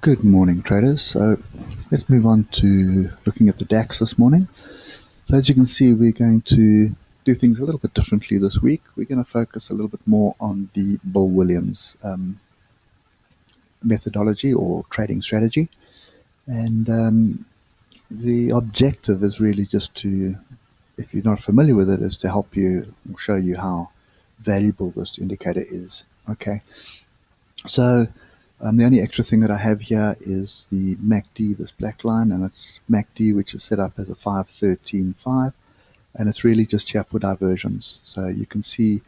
Good morning, traders. So let's move on to looking at the DAX this morning. So as you can see, we're going to do things a little bit differently this week. We're going to focus a little bit more on the Bill Williams methodology or trading strategy. And the objective is really just to, if you're not familiar with it, is to help you or show you how valuable this indicator is. Okay. So the only extra thing that I have here is the MACD, this black line, and it's MACD, which is set up as a 513.5, and it's really just here for diversions. So you can see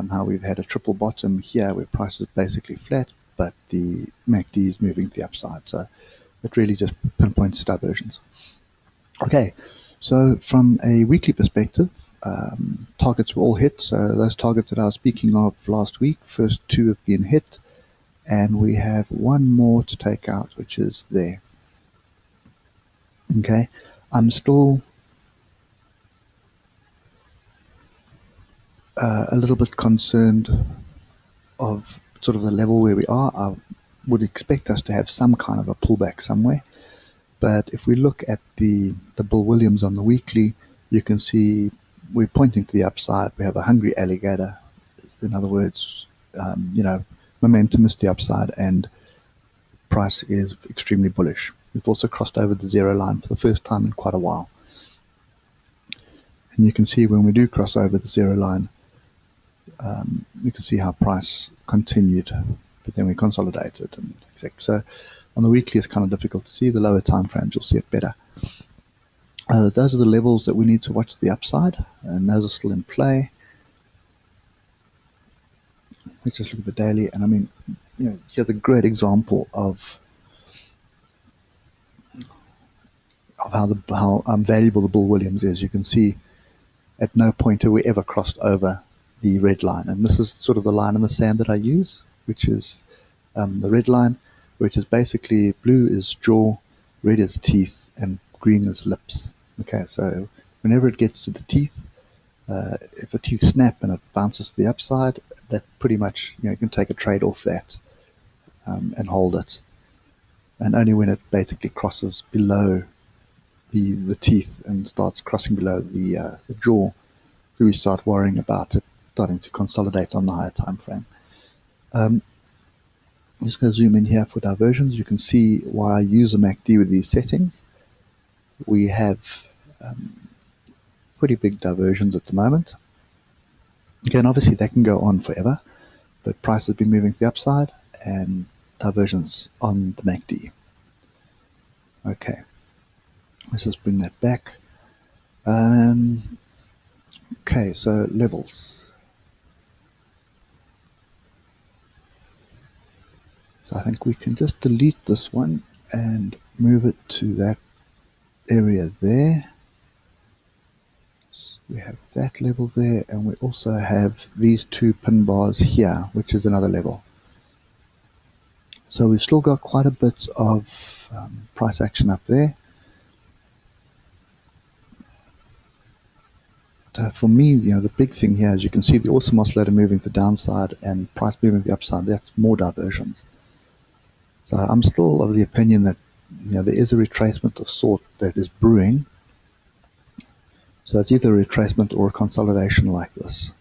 how we've had a triple bottom here where price is basically flat, but the MACD is moving to the upside. So it really just pinpoints diversions. Okay, so from a weekly perspective, targets were all hit. So those targets that I was speaking of last week, first two have been hit. And we have one more to take out, which is there. Okay, I'm still a little bit concerned of sort of the level where we are. I would expect us to have some kind of a pullback somewhere. But if we look at the Bill Williams on the weekly, you can see we're pointing to the upside. We have a hungry alligator. In other words, momentum is the upside and price is extremely bullish. We've also crossed over the zero line for the first time in quite a while. And you can see when we do cross over the zero line, you can see how price continued, but then we consolidated. So on the weekly, it's kind of difficult to see. The lower time frames, you'll see it better. Those are the levels that we need to watch the upside, and those are still in play. Let's just look at the daily, and I mean, here's a great example of how valuable the Bill Williams is. You can see at no point have we ever crossed over the red line, and this is sort of the line in the sand that I use, which is the red line, which is basically blue is jaw, red is teeth, and green is lips. Okay, so whenever it gets to the teeth, if the teeth snap and it bounces to the upside, that pretty much, you can take a trade off that and hold it. And only when it basically crosses below the teeth and starts crossing below the jaw do we start worrying about it starting to consolidate on the higher time frame. I'm just going to zoom in here for diversions. You can see why I use a MACD with these settings. We have pretty big diversions at the moment. Again, obviously that can go on forever, but price has been moving to the upside and diversions on the MACD. Okay, let's just bring that back. Okay, so levels. So I think we can just delete this one and move it to that area there. We have that level there, and we also have these two pin bars here, which is another level. So we've still got quite a bit of price action up there. For me, the big thing here is you can see the awesome oscillator moving to the downside and price moving to the upside. That's more diversions. So I'm still of the opinion that there is a retracement of sort that is brewing. So it's either a retracement or a consolidation like this.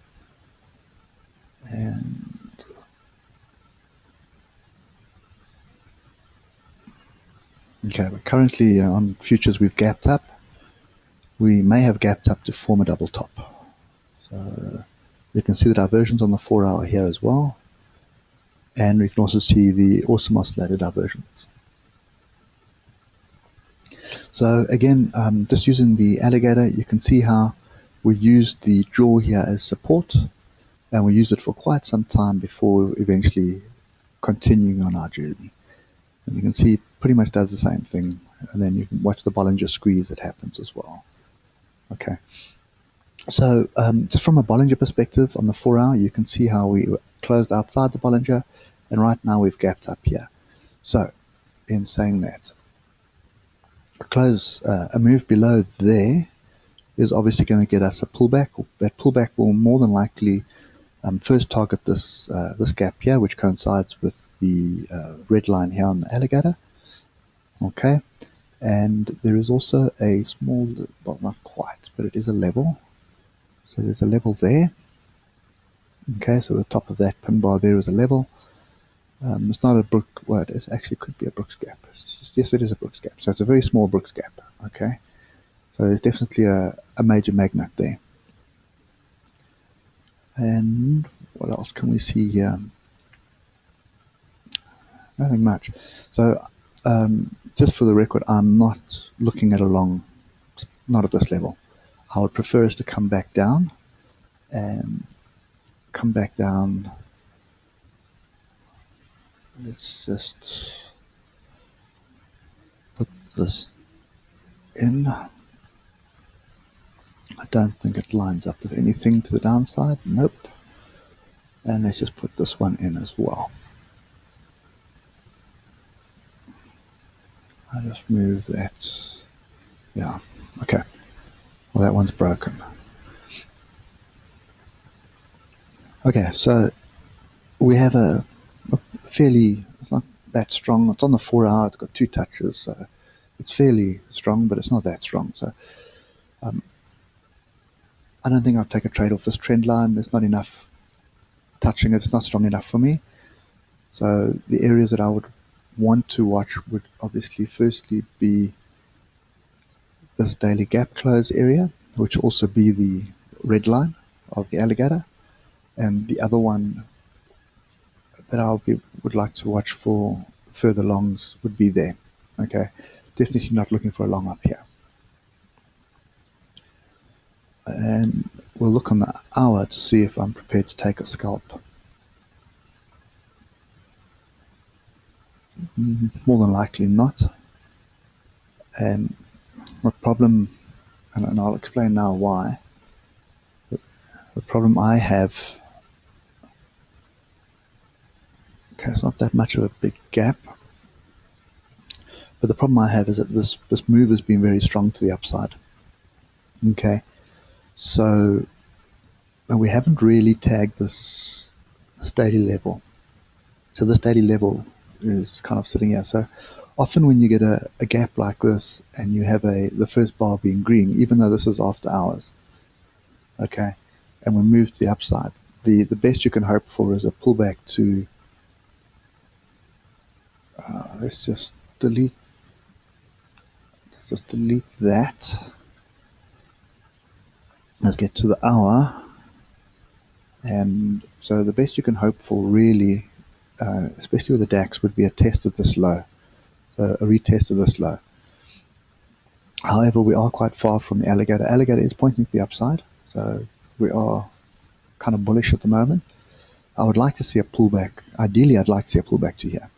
And okay, but currently on futures we've gapped up. We may have gapped up to form a double top. So you can see the diversions on the 4 hour here as well. And we can also see the awesome oscillator diversions. So again, just using the alligator, you can see how we used the jaw here as support, and we used it for quite some time before eventually continuing on our journey. And you can see it pretty much does the same thing, and then you can watch the Bollinger Squeeze that happens as well. Okay, so just from a Bollinger perspective on the 4 hour, you can see how we closed outside the Bollinger, and right now we've gapped up here. So in saying that, a move below there is obviously going to get us a pullback. That pullback will more than likely First target this gap here, which coincides with the red line here on the Alligator. Okay, and there is also a small, well, not quite, but it is a level. So there's a level there. Okay, so the top of that pin bar there is a level. It's not a Brook, well, it actually could be a Brooks gap. Yes, it is a Brooks gap. So it's a very small Brooks gap. Okay, so there's definitely a major magnet there. And what else can we see here? Nothing much. So just for the record, I'm not looking at a long, not at this level. I would prefer us to come back down and come back down. Let's just put this in. I don't think it lines up with anything to the downside. Nope. And let's just put this one in as well. I'll just move that. Yeah. Okay. Well, that one's broken. Okay, so we have a fairly, it's not that strong. It's on the 4 hour. It's got 2 touches. So it's fairly strong, but it's not that strong. So I don't think I'll take a trade off this trend line. There's not enough touching it. It's not strong enough for me. So the areas that I would want to watch would obviously firstly be this daily gap close area, which will also be the red line of the Alligator. And the other one that would like to watch for further longs would be there. Okay, definitely not looking for a long up here. And we'll look on the hour to see if I'm prepared to take a scalp. More than likely not. And the problem, and I'll explain now why. The problem I have, okay, it's not that much of a big gap, but the problem I have is that this move has been very strong to the upside. Okay, so we haven't really tagged this daily level. So this daily level is kind of sitting here. So often when you get a gap like this and you have the first bar being green, even though this is after hours, okay, and we move to the upside, the best you can hope for is a pullback to, let's just delete that. Let's get to the hour. And so the best you can hope for really, especially with the DAX, would be a test of this low. So a retest of this low. However, we are quite far from the Alligator. Alligator is pointing to the upside, so we are kind of bullish at the moment. I would like to see a pullback. Ideally, I'd like to see a pullback to here.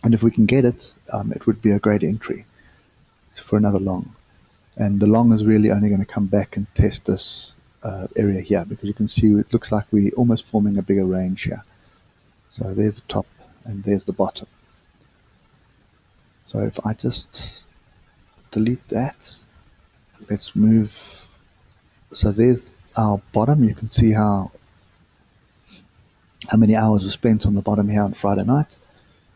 And if we can get it, it would be a great entry for another long. And the long is really only going to come back and test this area here, because you can see it looks like we're almost forming a bigger range here. So there's the top and there's the bottom. So if I just delete that, let's move. So there's our bottom. You can see how many hours were spent on the bottom here on Friday night.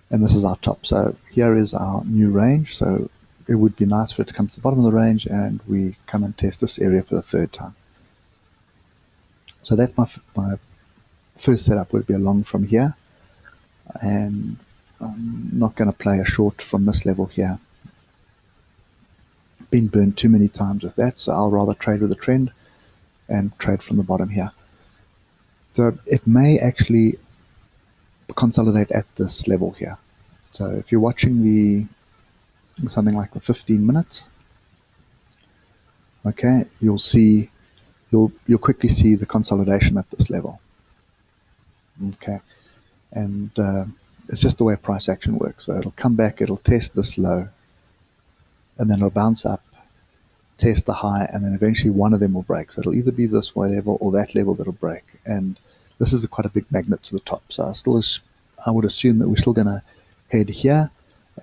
And this is our top. So here is our new range. So it would be nice for it to come to the bottom of the range and we come and test this area for the third time. So that's my first setup, would be a long from here. And I'm not going to play a short from this level here. Been burned too many times with that, so I'll rather trade with the trend and trade from the bottom here. So it may actually consolidate at this level here. So if you're watching something like the 15 minutes, okay, you'll quickly see the consolidation at this level. Okay, and it's just the way price action works. So it'll come back, it'll test this low, and then it'll bounce up, test the high, and then eventually one of them will break. So it'll either be this level or that level that'll break. And this is quite a big magnet to the top. So I would assume that we're still going to head here,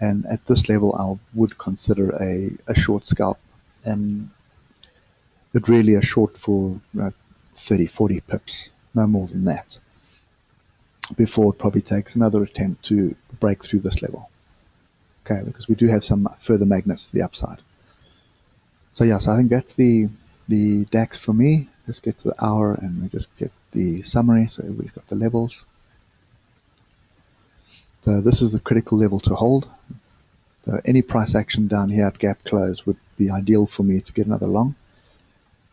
and at this level I would consider a short scalp, and it really a short for 30, 40 pips. no more than that, before it probably takes another attempt to break through this level. Okay, because we do have some further magnets to the upside. So yeah, so I think that's the DAX for me. Let's get to the hour and we just get the summary. So everybody's got the levels. So this is the critical level to hold. So any price action down here at gap close would be ideal for me to get another long.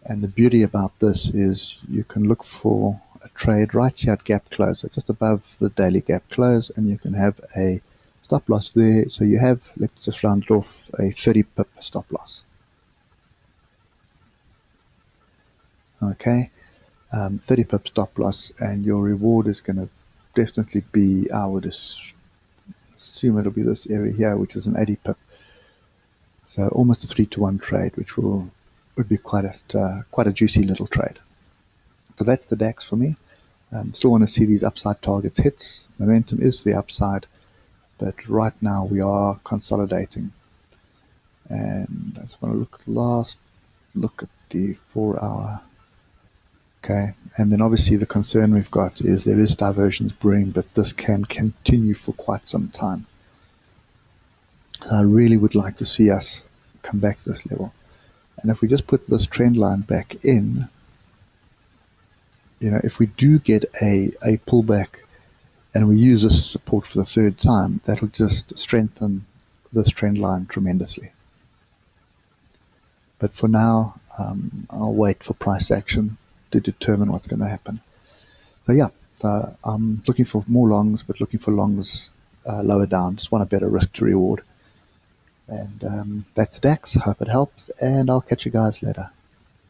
And the beauty about this is you can look for a trade right here at gap close, so just above the daily gap close, and you can have a stop loss there. So you have, let's just round it off, a 30 pip stop loss. Okay, 30 pip stop loss, and your reward is going to definitely be, I would assume it'll be this area here, which is an 80 pip. So almost a 3-to-1 trade, which would be quite a juicy little trade. So that's the DAX for me. Still want to see these upside targets hit. Momentum is the upside, but right now we are consolidating. And I just want to look at the last look at the 4-hour. Okay, and then obviously the concern we've got is there is diversions brewing, but this can continue for quite some time. So I really would like to see us come back to this level. And if we just put this trend line back in, if we do get a pullback and we use this as support for the third time, that'll just strengthen this trend line tremendously. But for now, I'll wait for price action to determine what's going to happen. So yeah, I'm looking for more longs, but looking for longs lower down. Just want a better risk to reward. And that's DAX. Hope it helps, and I'll catch you guys later.